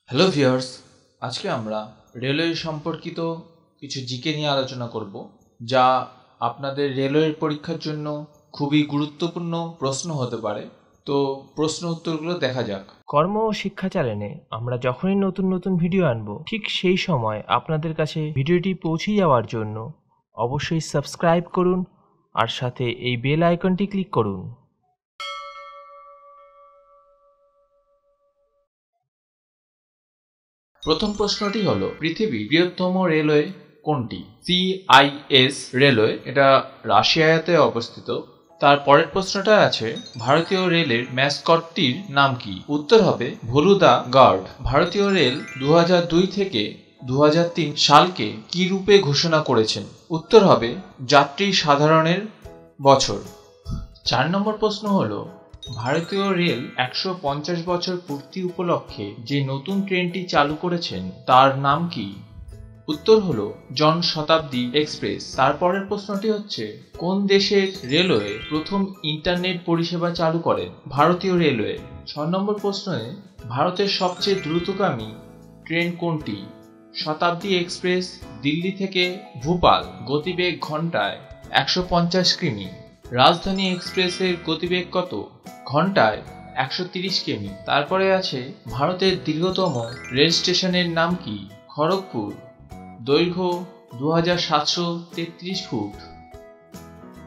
Hello viewers, আজকে আমরা railway সম্পর্কিত কিছু জিকে নিয়ে আলোচনা করব, যা আপনাদের রেলওয়ের পরীক্ষার জন্য খুবই গুরুত্বপূর্ণ প্রশ্ন হতে পারে। তো প্রশ্ন উত্তরগুলো দেখা যাক। কর্ম ও শিক্ষা চ্যানেলে আমরা যখনই নতুন নতুন ভিডিও আনবো, ঠিক সেই সময় আপনাদের কাছে ভিডিওটি পৌঁছে যাওয়ার জন্য অবশ্যই সাবস্ক্রাইব করুন আর সাথে এই বেল আইকনটি ক্লিক করুন। প্রথম প্রশ্নটি হলো, পৃথিবীর বৃহত্তম রেলওয়ে কোনটি? CIS রেলওয়ে, এটা রাশিয়াতে অবস্থিত। তার পরের প্রশ্নটা আছে, ভারতীয় রেলের ম্যাসকটটির নাম কি? উত্তর হবে ভলুদা গার্ড। ভারতীয় রেল 2002 থেকে 2003 সালকে কি রূপে ঘোষণা করেছেন? উত্তর হবে যাত্রী সাধারণের বছর। 4 নম্বর প্রশ্ন হলো, ভারতীয় রেল 150 বছর পূর্তি উপলক্ষে যে নতুন ট্রেনটি চালু করেছেন তার নাম কি? উত্তর হলো জনশতাব্দী এক্সপ্রেস। তারপরের প্রশ্নটি হচ্ছে, কোন দেশের রেলওয়ে প্রথম ইন্টারনেট পরিষেবা চালু করেন? ভারতীয় রেলওয়ে। 6 নম্বর প্রশ্নে, ভারতের সবচেয়ে দ্রুতগামী ট্রেন কোনটি? শতাব্দী এক্সপ্রেস, দিল্লি থেকে ভোপাল, গতিবেগ ঘন্টায় 150 কিমি। রাজধানী এক্সপ্রেসের গতিবেগ কত? ঘন্টায় 130 কিমি। তারপরে আছে, ভারতের দীর্ঘতম রেল স্টেশনের নাম কি? খড়গপুর, দৈর্ঘ্য 2733 ফুট।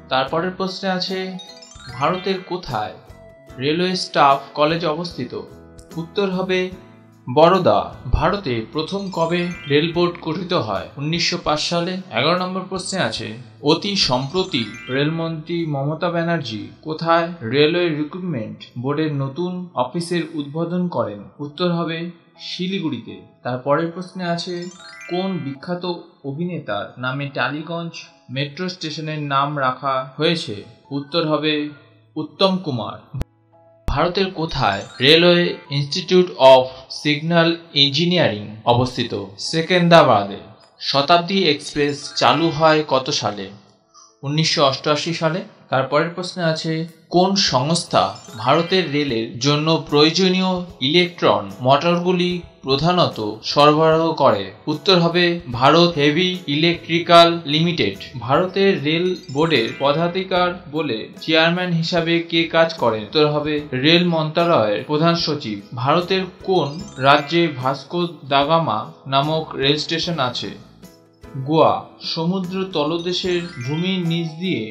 তারপরের প্রশ্নে আছে, ভারতের কোথায় রেলওয়ে স্টাফ কলেজ অবস্থিত? উত্তর হবে বরোদা। ভারতে প্রথম কবে রেল বোর্ড গঠিত হয়? 1905 সালে। 11 নম্বর প্রশ্নে আছে, অতি সম্প্রতি রেলমন্ত্রী মমতা ব্যানার্জি কোথায় রেলওয়ে রিক্রুটমেন্ট বোর্ডের নতুন অফিসের উদ্বোধন করেন? উত্তর হবে শিলিগুড়িতে। তারপরের প্রশ্নে আছে, কোন বিখ্যাত অভিনেতার নামে টালিগঞ্জ মেট্রো স্টেশনের নাম রাখা হয়েছে? উত্তর হবে উত্তম কুমার। ভারতের কোথায় railway institute of signal engineering অবস্থিত? সেকেন্দ্রাবাদে। শতাব্দী এক্সপ্রেস চালু হয় কত সালে? 1988 সালে। তারপরের প্রশ্নে আছে, কোন সংস্থা ভারতের রেলের জন্য প্রয়োজনীয় ইলেকট্রন মোটরগুলি প্রধানত সরবরাহ করে? উত্তর হবে ভারত হেভি ইলেকট্রিক্যাল লিমিটেড। ভারতের রেল বোর্ডের পদাধিকার বলে চেয়ারম্যান হিসাবে কে কাজ করেন? উত্তর হবে রেল মন্ত্রণালয়ের প্রধান সচিব। ভারতের কোন রাজ্যে ভাস্কো দা গামা নামক রেল স্টেশন আছে? গোয়া। সমুদ্র তলদেশের ভূমির নিচ দিয়ে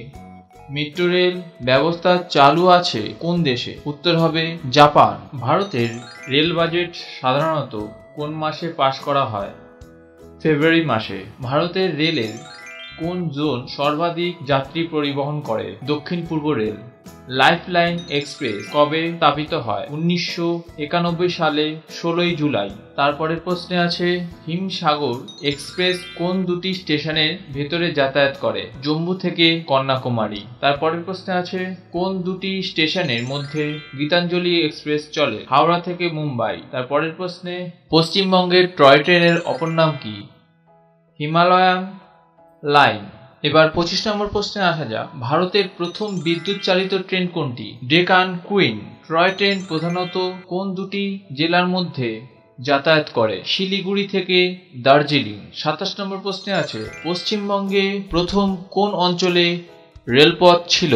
মেট্রো রেল ব্যবস্থা চালু আছে কোন দেশে? উত্তর হবে জাপান। ভারতের রেল বাজেট সাধারণত কোন মাসে পাস করা হয়? ফেব্রুয়ারি মাসে। ভারতের রেলের কোন জোন সর্বাধিক যাত্রী পরিবহন করে? দক্ষিণ পূর্ব রেল। লাইফলাইন এক্সপ্রেস কবে স্থাপিত হয়? 1991 সালে 16 জুলাই। তারপরের প্রশ্নে আছে, হিমসাগর এক্সপ্রেস কোন দুটি স্টেশনের ভেতরে যাতায়াত করে? জম্মু থেকে কন্যাকুমারী। তারপরের প্রশ্নে আছে, কোন দুটি স্টেশনের মধ্যে গীতাঞ্জলি এক্সপ্রেস চলে? হাওড়া থেকে মুম্বাই। তারপরের প্রশ্নে, পশ্চিমবঙ্গের টয় ট্রেনের অপর নাম কি? Himalayan line. এবার 25 নম্বর প্রশ্নে আসা যাক, ভারতের প্রথম বিদ্যুৎ চালিত ট্রেন কোনটি? ডেকান কুইন। টয় ট্রেন প্রধানত কোন দুটি জেলার মধ্যে যাতায়াত করে? শিলিগুড়ি থেকে দার্জিলিং। 27 নম্বর প্রশ্নে আছে, পশ্চিমবঙ্গে প্রথম কোন অঞ্চলে রেলপথ ছিল?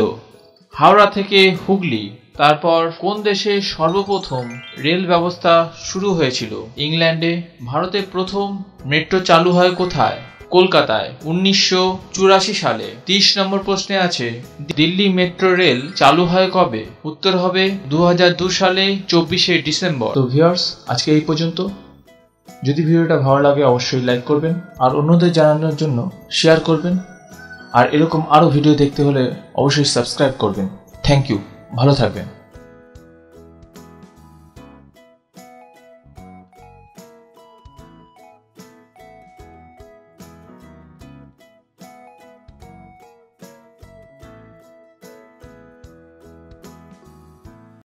হাওড়া থেকে হুগলি। তারপর কোন দেশে সর্বপ্রথম রেল ব্যবস্থা শুরু হয়েছিল? ইংল্যান্ডে। ভারতের প্রথম মেট্রো চালু হয় কোথায়? কলকাতায় 1984 সালে। 30 নম্বর প্রশ্নে আছে, দিল্লি মেট্রো রেল চালু হয় কবে? উত্তর হবে 2002 সালে 24শে ডিসেম্বর। তো ভিউয়ার্স, আজকে এই পর্যন্ত। যদি ভিডিওটা ভালো লাগে অবশ্যই লাইক করবেন আর অন্যদের জানানোর জন্য শেয়ার করবেন। আর এরকম আরও ভিডিও দেখতে হলে অবশ্যই সাবস্ক্রাইব করবেন। থ্যাংক ইউ, ভালো থাকবেন।